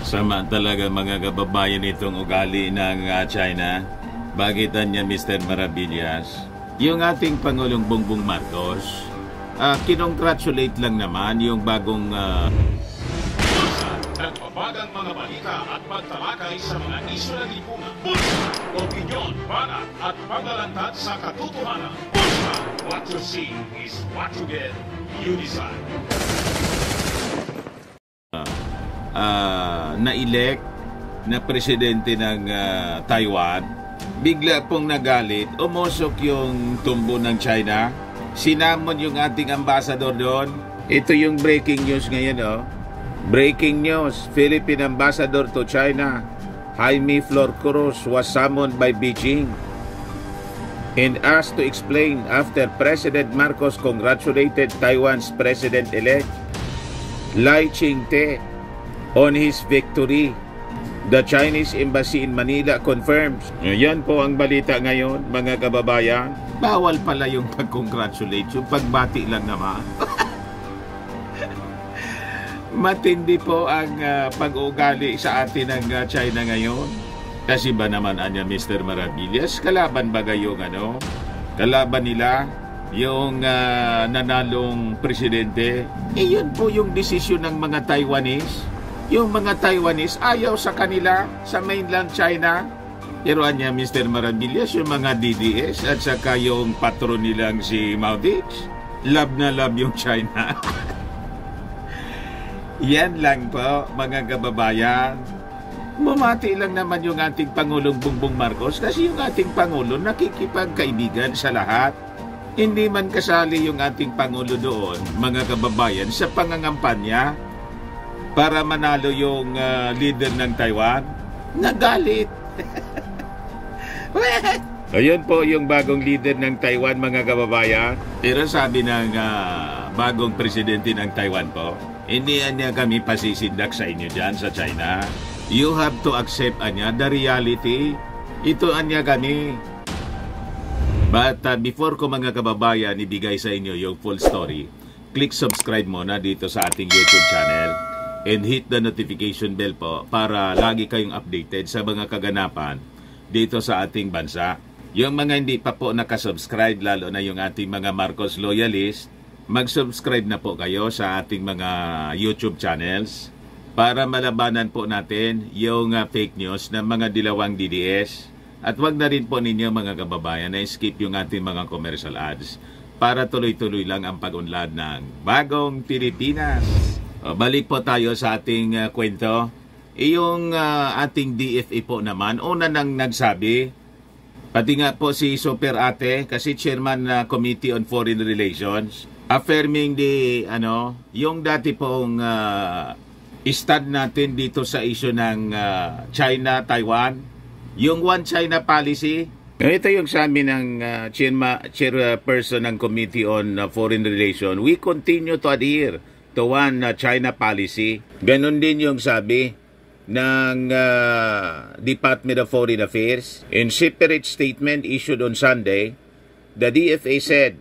Sama talaga mga kababayan itong ugali ng China. Bagitan niya Mr. Maravillas. Yung ating Pangulong Bongbong Marcos, kinongratulate lang naman yung bagong nagbabagang mga balita at pagtalakay sa mga isyu ng lipunan. Bulsa, opinyon, balat at paglalantad sa katotohanan. Bulsa, what you see is what you get. You decide. Na-elect na presidente ng Taiwan, bigla pong nagalit, umusok yung tumbo ng China, sinamon yung ating ambassador doon. Ito yung breaking news ngayon, oh. Breaking news, Philippine Ambassador to China, Jaime Flor Cruz, was summoned by Beijing and asked to explain after President Marcos congratulated Taiwan's President-elect Lai Ching-te on his victory. The Chinese Embassy in Manila confirms. Yan po ang balita ngayon, mga kababayan. Bawal pala yung pag-congratulate, yung pagbati lang naman. Matindi po ang pag-ugali sa atin ng China ngayon. Kasi ba naman anya Mr. Maravillas, kalaban ba yung kalaban nila yung nanalong presidente? Yun po yung desisyon ng mga Taiwanese. Yung mga Taiwanese ayaw sa kanila sa mainland China. Pero anya Mr. Maravillas, yung mga DDS at saka yung patron nilang si Mao Dix, love na love yung China. Yan lang po mga kababayan. Bumati lang naman yung ating Pangulong Bongbong Marcos kasi yung ating Pangulo nakikipagkaibigan sa lahat. Hindi man kasali yung ating Pangulo doon, mga kababayan, sa pangangampanya para manalo yung leader ng Taiwan. Nagalit. Ayun po yung bagong leader ng Taiwan, mga kababayan. Pero sabi ng bagong presidente ng Taiwan po, hindi niya kami pasisindak sa inyo dyan sa China. You have to accept the reality. Ito anya kami. But before ko mga kababayan ibigay sa inyo yung full story, click subscribe muna dito sa ating YouTube channel and hit the notification bell po para lagi kayong updated sa mga kaganapan dito sa ating bansa. Yung mga hindi pa po nakasubscribe, lalo na yung ating mga Marcos loyalist, mag-subscribe na po kayo sa ating mga YouTube channels para malabanan po natin yung fake news ng mga dilawang DDS. At wag na rin po ninyo mga kababayan na skip yung ating mga commercial ads para tuloy-tuloy lang ang pag-unlad ng bagong Pilipinas. Balik po tayo sa ating kwento. Yung ating DFA po naman, una nang nagsabi, pati nga po si Super Ate, kasi chairman na Committee on Foreign Relations, affirming yung dati pong stand natin dito sa issue ng China-Taiwan, yung One China Policy. Ito yung sabi ng chairperson ng Committee on Foreign Relations, we continue to adhere to One China Policy. Ganon din yung sabi ng Department of Foreign Affairs. In separate statement issued on Sunday, the DFA said,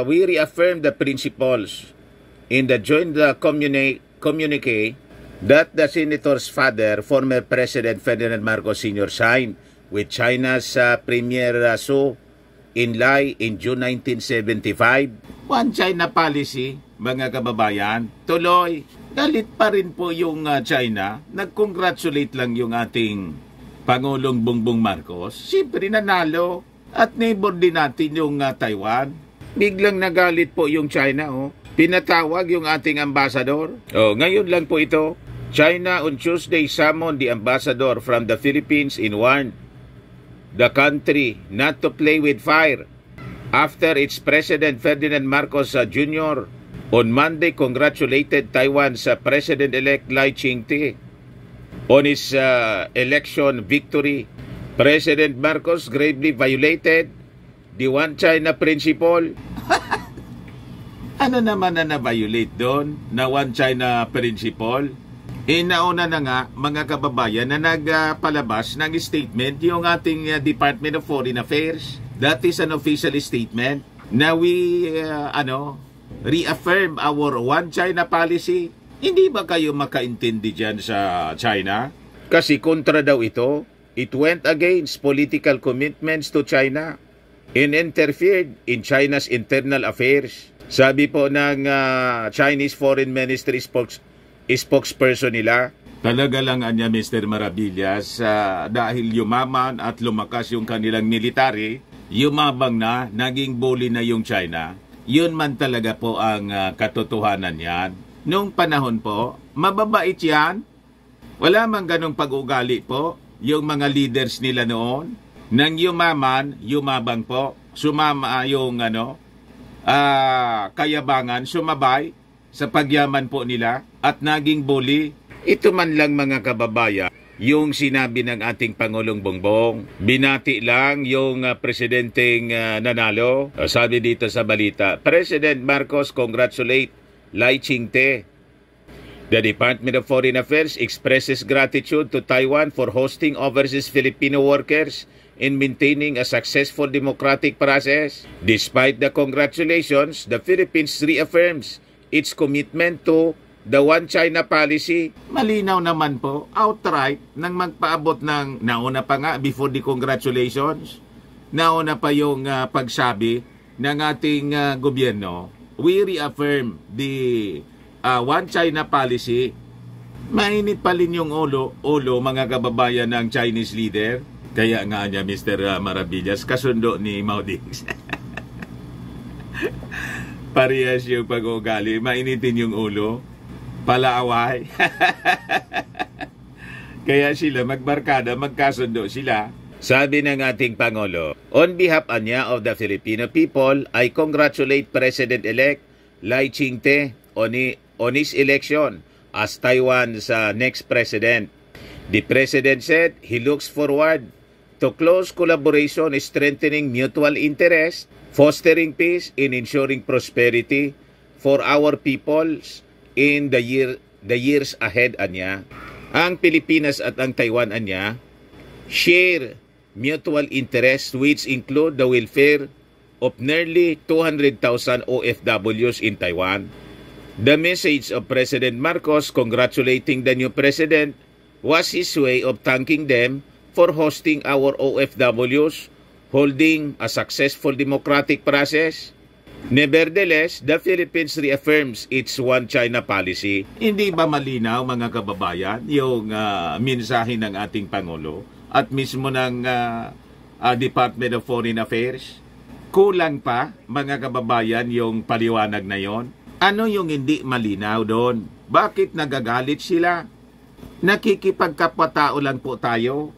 we reaffirm the principles in the joint communique that the senator's father, former President Ferdinand Marcos Sr. signed with China's Premier Su Enlai in June 1975. One China Policy, mga kababayan, tuloy. Galit pa rin po yung China. Nag-congratulate lang yung ating Pangulong Bongbong Marcos. Siyempre nanalo. At neighbor din natin yung Taiwan. Biglang nagalit po yung China. Pinatawag yung ating ambassador. Ngayon lang po ito. China on Tuesday summoned the ambassador from the Philippines and warned the country not to play with fire after its President Ferdinand Marcos Jr. on Monday congratulated Taiwan's President-elect Lai Ching-te on his election victory. President Marcos gravely violated the One China principle. Ano naman na na-violate doon na One China principle? Nauna na nga mga kababayan na nagpalabas ng statement yung ating Department of Foreign Affairs. That is an official statement na we reaffirm our One China policy. Hindi ba kayo makaintindi dyan sa China? Kasi kontra daw ito. It went against political commitments to China and interfered in China's internal affairs. Sabi po ng Chinese Foreign Ministry spokesperson nila, talaga lang anya Mr. Maravillas, dahil yumaman at lumakas yung kanilang military, yumabang na, naging bully na yung China. Yun man talaga po ang katotohanan yan. Noong panahon po, mababait yan. Wala man ganong pag-ugali po yung mga leaders nila noon. Nang yumaman, yumabang po. Sumama yung kayabangan, sumabay sa pagyaman po nila at naging bully. Ito man lang mga kababayan, yung sinabi ng ating Pangulong Bongbong. Binati lang yung presidenteng nanalo. Sabi dito sa balita, President Marcos congratulate Lai Ching-te. The Department of Foreign Affairs expresses gratitude to Taiwan for hosting overseas Filipino workers in maintaining a successful democratic process. Despite the congratulations, the Philippines reaffirms its commitment to the One China policy. Malinaw naman po, outright, nang magpaabot ng, nauna pa nga, before the congratulations, nauna pa yung pagsabi ng ating gobyerno, we reaffirm the One China policy. Mainit pa rin yung ulo mga kababayan ng Chinese leader. Kaya nga niya Mr. Maravillas, kasundo ni Mao Dings. Parehas yung pag-ugali, mainitin yung ulo, palaaway. Kaya sila magbarkada, magkasundo sila. Sabi ng ating Pangulo, on behalf anya of the Filipino people, I congratulate President-elect Lai Ching-te on his election as Taiwan's next president. The President said he looks forward to close collaboration, strengthening mutual interest, fostering peace, and ensuring prosperity for our peoples in the years ahead, anya. Ang Pilipinas at ang Taiwan, anya, share mutual interests which include the welfare of nearly 200,000 OFWs in Taiwan. The message of President Marcos congratulating the new president was his way of thanking them for hosting our OFWs, holding a successful democratic process. Nevertheless, the Philippines reaffirms its One China policy. Hindi ba malinaw mga kababayan yung mensahe ng ating Pangulo at mismo ng Department of Foreign Affairs? Kulang pa mga kababayan yung paliwanag na yon. Ano yung hindi malinaw doon? Bakit nagagalit sila? Nakikipagkapwa-tao lang po tayo.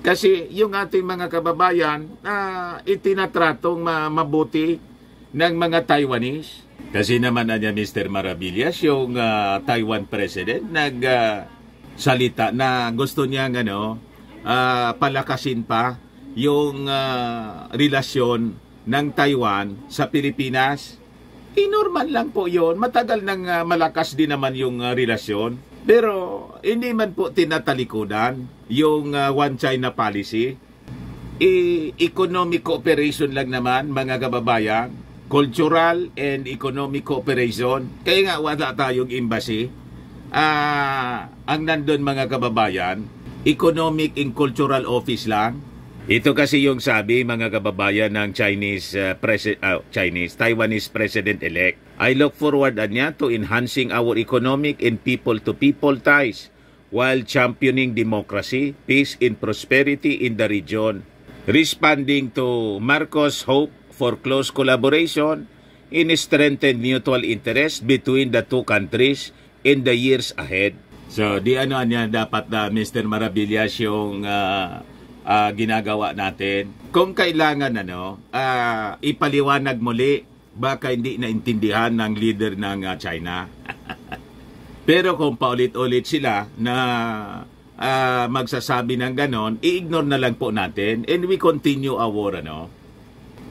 Kasi yung ating mga kababayan itinatratong mabuti ng mga Taiwanese. Kasi naman niya Mr. Maravillas, yung Taiwan President, salita na gusto niya palakasin pa yung relasyon ng Taiwan sa Pilipinas. Normal lang po yun. Matagal nang malakas din naman yung relasyon. Pero hindi man po tinatalikodan yung One China policy. Economic cooperation lang naman mga kababayan. Cultural and economic cooperation. Kaya nga wala tayong embassy. Ang nandun mga kababayan, economic and cultural office lang. Ito kasi yung sabi mga kababayan ng Taiwanese President-elect. I look forward anya to enhancing our economic and people-to-people ties while championing democracy, peace, and prosperity in the region. Responding to Marcos' hope for close collaboration in strengthened mutual interest between the two countries in the years ahead. So, niya dapat Mr. Maravillas yung ginagawa natin. Kung kailangan ipaliwanag muli, baka hindi naintindihan ng leader ng China. Pero kung paulit-ulit sila na magsasabi ng ganon, i-ignore na lang po natin and we continue our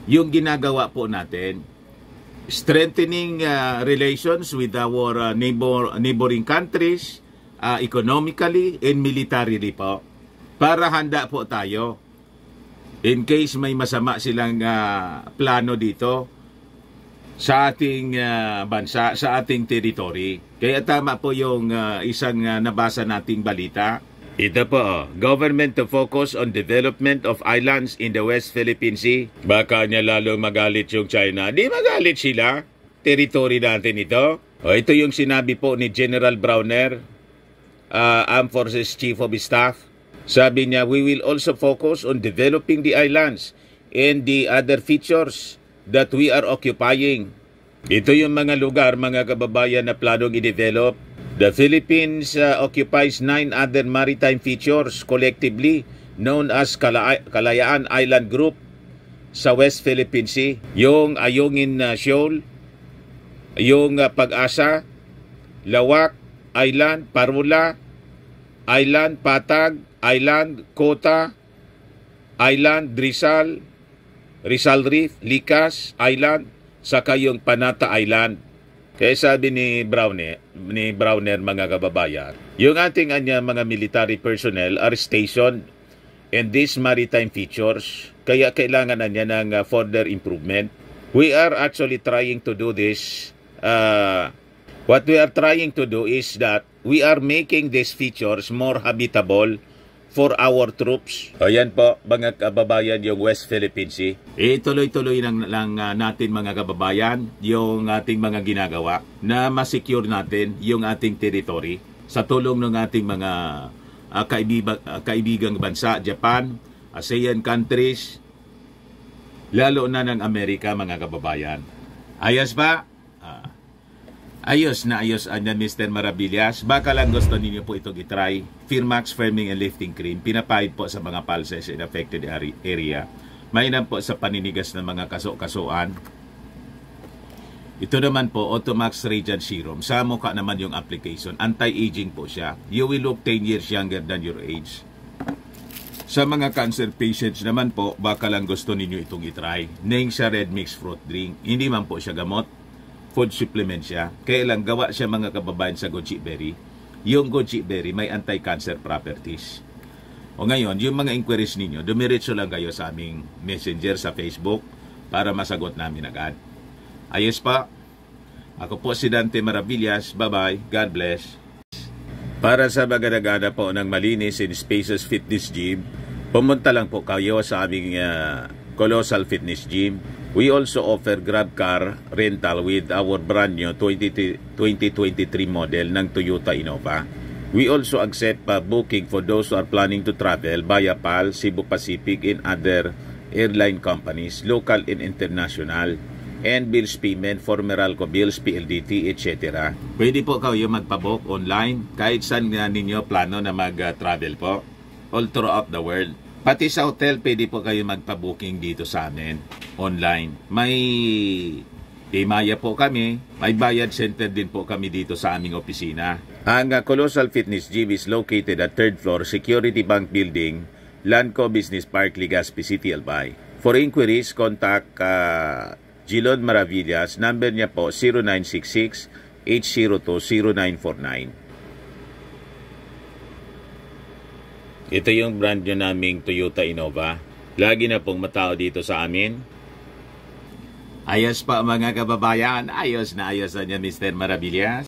yung ginagawa po natin. Strengthening relations with our neighboring countries, economically and militarily po. Para handa po tayo in case may masama silang plano dito. sa ating bansa, sa ating territory. Kaya tama po yung isang nabasa nating balita. Ito po, government to focus on development of islands in the West Philippine Sea. Baka niya lalong magalit yung China. Di magalit sila. Territory natin ito. O, ito yung sinabi po ni General Browner, Armed Forces Chief of Staff. Sabi niya, we will also focus on developing the islands and the other features that we are occupying. Ito yung mga lugar, mga kababayan, na planong i-develop. The Philippines occupies 9 other maritime features collectively known as Kalayaan Island Group sa West Philippine Sea. Yung Ayungin Shoal, yung Pag-asa, Lawak Island, Parula Island, Patag Island, Kota Island, Rizal Reef, Likas Island, saka yung Panata Island. Kaya sabi ni Browner, mga kababayan, yung ating mga military personnel are stationed in these maritime features, kaya kailangan niya ng further improvement. We are actually trying to do this. What we are trying to do is that we are making these features more habitable for our troops. Ayan po, mga kababayan, yung West Philippine Sea. Tuloy-tuloy lang natin, mga kababayan, yung ating mga ginagawa na masecure natin yung ating territory sa tulong ng ating mga kaibigang bansa, Japan, ASEAN countries, lalo na ng Amerika, mga kababayan. Ayos ba? Ayos na Mr. Maravillas. Baka lang gusto ninyo po itong itry. Firmax Firming and Lifting Cream. Pinapahid po sa mga pulses in affected area. Mainam po sa paninigas ng mga kaso-kasuan. Ito naman po, Automax Radiant Serum. Sa mukha naman yung application. Anti-aging po siya. You will look 10 years younger than your age. Sa mga cancer patients naman po, baka lang gusto ninyo itong itry. Neng siya Red Mix Fruit Drink. Hindi man po siya gamot. Food supplement siya. Kaya lang gawa siya, mga kababayan, sa goji berry. Yung goji berry may anti-cancer properties. O ngayon, yung mga inquiries ninyo, dumiretso lang kayo sa aming messenger sa Facebook para masagot namin agad. Ayos pa. Ako po si Dante Maravillas. Bye-bye. God bless. Para sa maganagana po ng malinis in Spaces Fitness Gym, pumunta lang po kayo sa aming Colossal Fitness Gym. We also offer Grab car rental with our brand new 2023 model ng Toyota Innova. We also accept booking for those who are planning to travel via PAL, Cebu Pacific, and other airline companies, local and international, and bills payment for Meralco bills, PLDT, etc. Pwede po kayo magpabook online kahit saan ninyo plano na mag-travel po all throughout the world. Pati sa hotel, pwede po kayo magpa-booking dito sa amin, online. May Timaya po kami, may bayad center din po kami dito sa aming opisina. Ang Colossal Fitness Gym is located at 3rd floor, Security Bank Building, Lanco Business Park, Legazpi City, Albay. For inquiries, contact Gilon Maravillas. Number niya po 0966-802-0949. Ito yung brand nyo naming Toyota Innova. Lagi na pong matao dito sa amin. Ayos pa, mga kababayan. Ayos na niya Mr. Maravillas.